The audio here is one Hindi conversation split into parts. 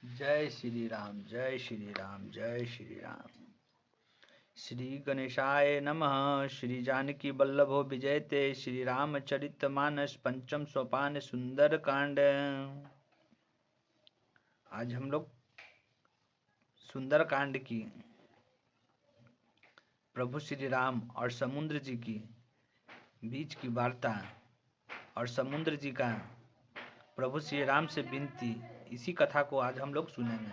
जय श्री राम, जय श्री राम, जय श्री राम। श्री गणेशाय नमः। श्री जानकी वल्लभो विजयते। श्री रामचरितमानस पंचम सोपान सुंदर कांड। आज हम लोग सुंदर कांड की प्रभु श्री राम और समुद्र जी की बीच की वार्ता और समुद्र जी का प्रभु श्री राम से विनती, इसी कथा को आज हम लोग सुनेंगे।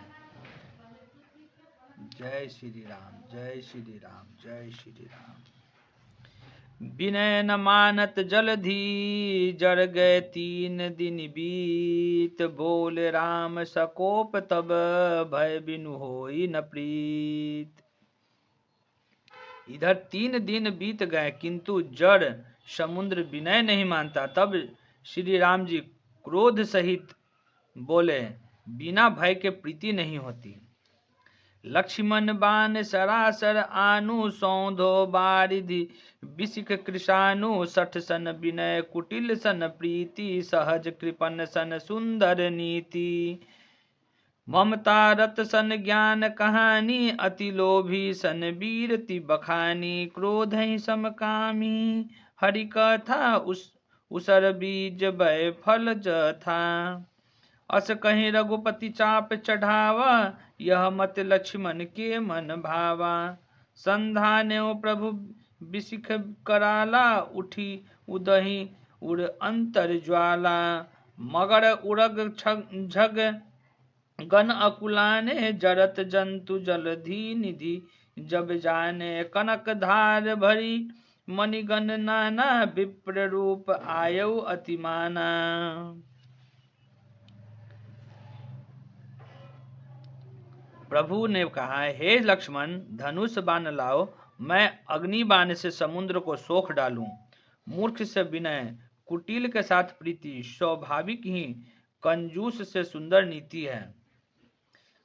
जय श्री राम, जय श्री राम, जय श्री राम। विनय न मानत जलधि, जर गए 3 दिन बीत। बोल राम सकोप तब, भय बिनु होई न प्रीत। इधर 3 दिन बीत गए किंतु जड़ समुद्र विनय नहीं मानता। तब श्री राम जी क्रोध सहित बोले, बिना भय के प्रीति नहीं होती। लक्ष्मण बाण सरासर आनु, सौंधो बारिधि बिसिक कृषानु। 60 सन विनय कुटिल सन प्रीति, सहज कृपन सन सुंदर नीति। ममता रत सन ज्ञान कहानी, अति लोभी सन वीरति बखानी। क्रोध ही समकामी, हरि कथा उसर बीज भय फल जथा। अस कहीं रघुपति चाप चढ़ावा, यह मत लक्ष्मण के मन भावा। संधान्यो प्रभु बिसिख कराला, उठी उदही उड़ अंतर ज्वाला। मगर उरग झग गण अकुलाने, जरत जंतु जलधि निधि जब जाने। कनक धार भरी मणिगण नाना, विप्र रूप आयौ अतिमाना। प्रभु ने कहा, हे लक्ष्मण, धनुष बाण लाओ, मैं अग्नि बाण से समुद्र को सोख डालूं। मूर्ख से विनय, कुटिल के साथ प्रीति, स्वाभाविक ही कंजूस से सुंदर नीति है।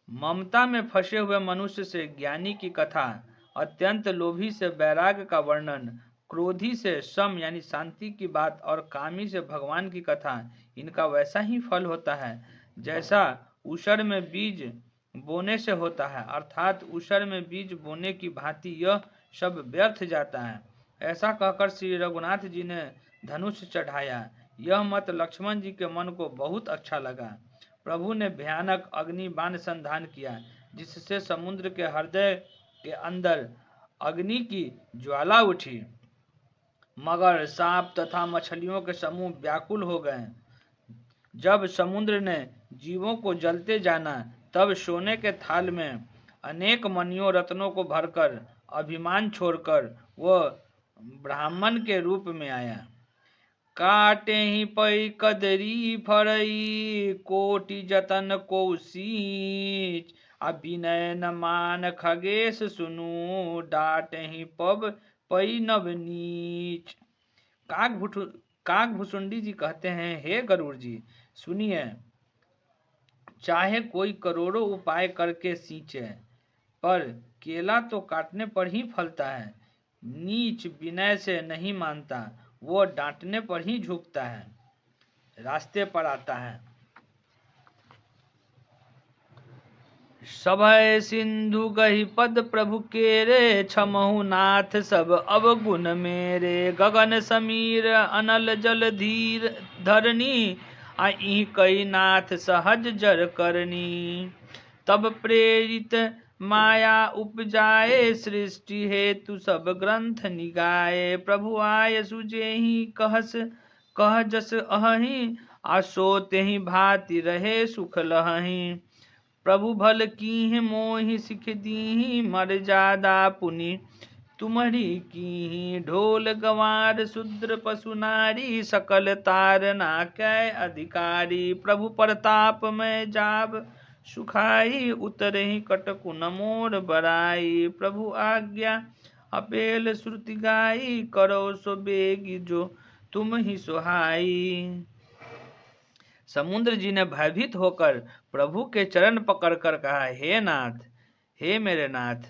ममता में फंसे हुए मनुष्य से ज्ञानी की कथा, अत्यंत लोभी से वैराग्य का वर्णन, क्रोधी से सम यानी शांति की बात और कामी से भगवान की कथा, इनका वैसा ही फल होता है जैसा ऊषर में बीज बोने से होता है। अर्थात ऊषर में बीज बोने की भांति यह सब व्यर्थ जाता है। ऐसा कहकर श्री रघुनाथ जी ने धनुष चढ़ाया। यह मत लक्ष्मण जी के मन को बहुत अच्छा लगा। प्रभु ने भयानक अग्नि बाण संधान किया, जिससे समुद्र के हृदय के अंदर अग्नि की ज्वाला उठी। मगर सांप तथा मछलियों के समूह व्याकुल हो गए। जब समुद्र ने जीवों को जलते जाना, तब सोने के थाल में अनेक मणियों रत्नों को भरकर अभिमान छोड़कर वह ब्राह्मण के रूप में आया। काटे ही पै कदरी फरई, कोटि जतन को सींच। अभिनय न मान खगेश सुनु, डाट ही पब पै नव नीच। काकभुसुंडी जी कहते हैं, हे गरुड़ जी, सुनिए, चाहे कोई करोड़ों उपाय करके सींचे, पर केला तो काटने पर ही फलता है। नीच विनय से नहीं मानता, वो डांटने पर ही झुकता है, रास्ते पर आता है। सभय सिंधु गहि पद प्रभु केरे, छमहु नाथ सब अवगुण मेरे। गगन समीर अनल जल धीर धरनी, आई कई नाथ सहज जर करनी। तब प्रेरित माया उपजाए, सृष्टि हेतु सब ग्रंथ निगाए। प्रभु आय सुजेहि कह जस अहि, आसोते ही भांति रहे सुख लहहि। प्रभु भल कीन्ह मोहि सिख दीहि, मर्यादा पुनि तुम्हारी कीन्हि। ढोल गंवार शूद्र पशु नारी, सकल तारना कै अधिकारी। प्रभु प्रताप में जाब सुखाई, उतरहि कटकु न मोर बराई। प्रभु आज्ञा अपेल श्रुति गाई, करो सो बेगी जो तुम ही सुहाई। समुद्र जी ने भयभीत होकर प्रभु के चरण पकड़कर कहा, हे नाथ, हे मेरे नाथ,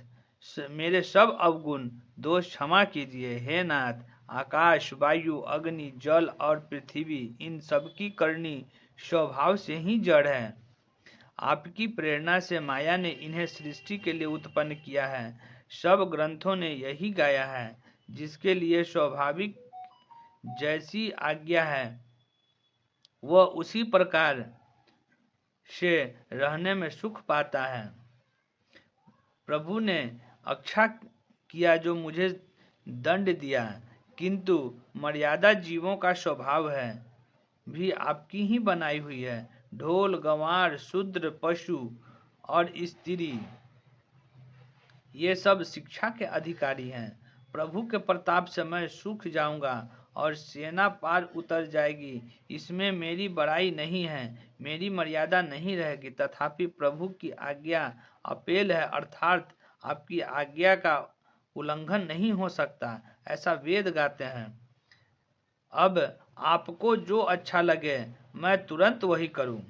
मेरे सब अवगुण दोष क्षमा कीजिए। हे नाथ, आकाश, वायु, अग्नि, जल और पृथ्वी, इन सब की करनी स्वभाव से ही जड़ है। आपकी प्रेरणा से माया ने इन्हें सृष्टि के लिए उत्पन्न किया है। सब ग्रंथों ने यही गाया है, जिसके लिए स्वाभाविक जैसी आज्ञा है वह उसी प्रकार से रहने में सुख पाता है। प्रभु ने अच्छा किया जो मुझे दंड दिया, किंतु मर्यादा जीवों का स्वभाव है, भी आपकी ही बनाई हुई है। ढोल, गंवार, शूद्र, पशु और स्त्री ये सब शिक्षा के अधिकारी हैं। प्रभु के प्रताप से मैं सूख जाऊंगा और सेना पार उतर जाएगी। इसमें मेरी बड़ाई नहीं है, मेरी मर्यादा नहीं रहेगी। तथापि प्रभु की आज्ञा अपेल है, अर्थात आपकी आज्ञा का उल्लंघन नहीं हो सकता, ऐसा वेद गाते हैं। अब आपको जो अच्छा लगे मैं तुरंत वही करूं।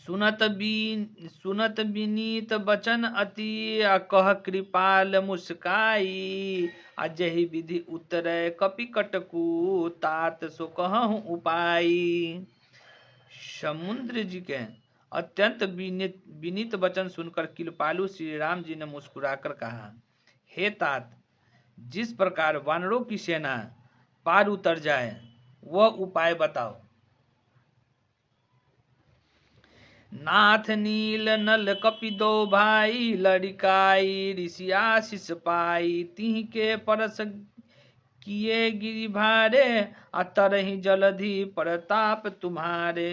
सुनत विनीत बचन अति, कह कृपाल मुस्काई। अजहि विधि उतरै कपि कटकू, तात सो कहूँ उपाई। समुद्र जी के अत्यंत विनीत वचन सुनकर कृपालु श्री राम जी ने मुस्कुराकर कहा, हे तात, जिस प्रकार वानरों की सेना पार उतर जाए वह उपाय बताओ। नाथ नील नल कपि दो भाई, लड़िकाई ऋषि आशीष पाई। तिह के परस किए गिरि भारे, तरहि जलधि प्रताप तुम्हारे।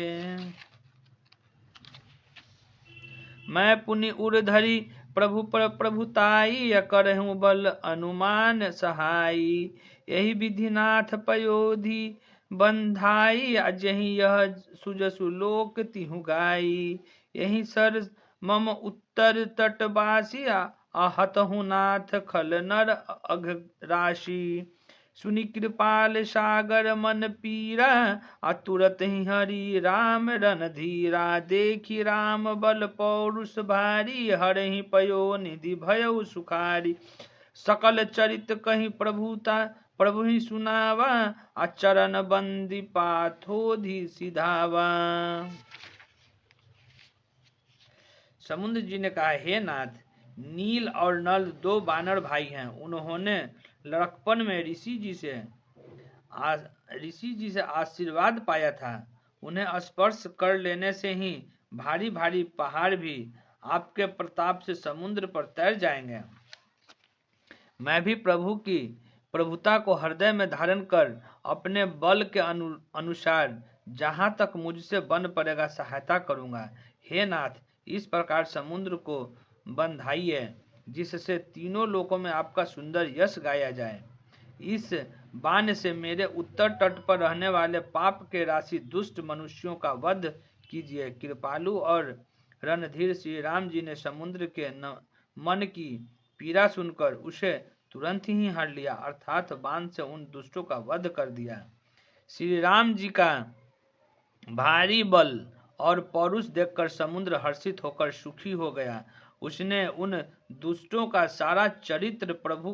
मैं पुनि उर धरि प्रभु पर प्रभुताई, करहूँ बल अनुमान सहाई। यही विधिनाथ पयोधि बंधाई, अजहि यह सुजसु लोक तिहु गाई। यही सर मम उत्तर तटवासी, आहतहु नाथ खल नर अघ राशि। सुनि कृपाल सागर मन पीरा, तुरत ही हरि राम रणधीरा। देखी राम बल पौरुष भारी, हरहि पयो निधि भयउ सुखारी। सकल चरित कहीं प्रभु ही सुनावा, चरण बंदी पाथोधि सिधावा। समुद्र जी ने कहा, हे नाथ, नील और नल दो बानर भाई हैं। उन्होंने लड़कपन में ऋषि जी से आशीर्वाद पाया था। उन्हें स्पर्श कर लेने से ही भारी भारी पहाड़ भी आपके प्रताप से समुद्र पर तैर जाएंगे। मैं भी प्रभु की प्रभुता को हृदय में धारण कर अपने बल के अनुसार जहां तक मुझसे बन पड़ेगा सहायता करूंगा। हे नाथ, इस प्रकार समुद्र को बंधाइए, जिससे तीनों लोकों में आपका सुंदर यश गाया जाए। इस बाण से मेरे उत्तर तट पर रहने वाले पाप के राशि दुष्ट मनुष्यों का वध कीजिए। कृपालु और रणधीर श्री राम जी ने समुद्र के मन की पीड़ा सुनकर उसे तुरंत ही हर लिया, अर्थात बाण से उन दुष्टों का वध कर दिया। श्री राम जी का भारी बल और पौरुष देखकर समुद्र हर्षित होकर सुखी हो गया। उसने उन दुष्टों का सारा चरित्र प्रभु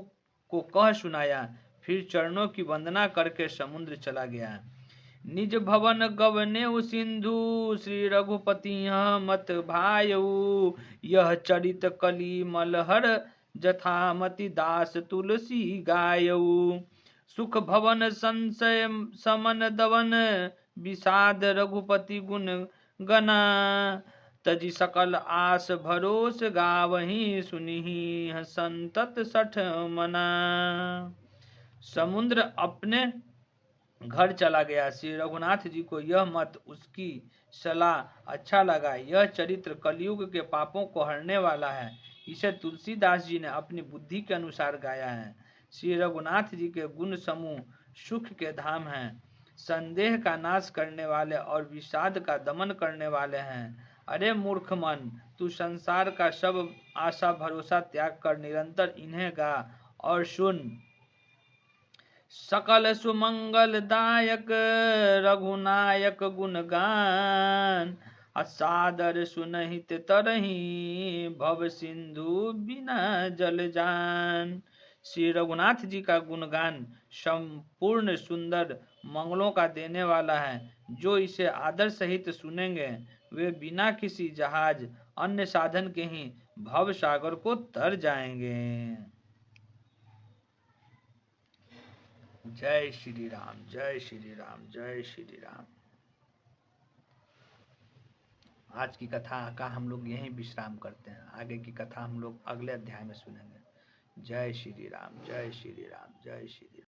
को कह सुनाया, फिर चरणों की वंदना करके समुद्र चला गया। निज भवन गवने सिंधु, श्री रघुपति मत भायऊ। यह चरित कली मलहर, जथामति दास तुलसी गायऊ। सुख भवन संशय समन दवन, विषाद रघुपति गुण गना। तजी सकल आस भरोस गावही, सुनिहि संतत सठ मना। समुद्र अपने घर चला गया। श्री रघुनाथ जी को यह मत, उसकी सलाह अच्छा लगा। यह चरित्र कलयुग के पापों को हरने वाला है। इसे तुलसीदास जी ने अपनी बुद्धि के अनुसार गाया है। श्री रघुनाथ जी के गुण समूह सुख के धाम हैं, संदेह का नाश करने वाले और विषाद का दमन करने वाले हैं। अरे मूर्ख मन, तू संसार का सब आशा भरोसा त्याग कर निरंतर इन्हें गा और सुन। सकल सुमंगल दायक रघुनायक गुणगान, असादर सुनहित तरही, भव सिंधु बिना जल जान। श्री रघुनाथ जी का गुणगान संपूर्ण सुंदर मंगलों का देने वाला है। जो इसे आदर सहित सुनेंगे वे बिना किसी जहाज अन्य साधन के ही भव सागर को तर जाएंगे। जय श्री राम, जय श्री राम, जय श्री राम। आज की कथा का हम लोग यहीं विश्राम करते हैं। आगे की कथा हम लोग अगले अध्याय में सुनेंगे। जय श्री राम, जय श्री राम, जय श्री राम।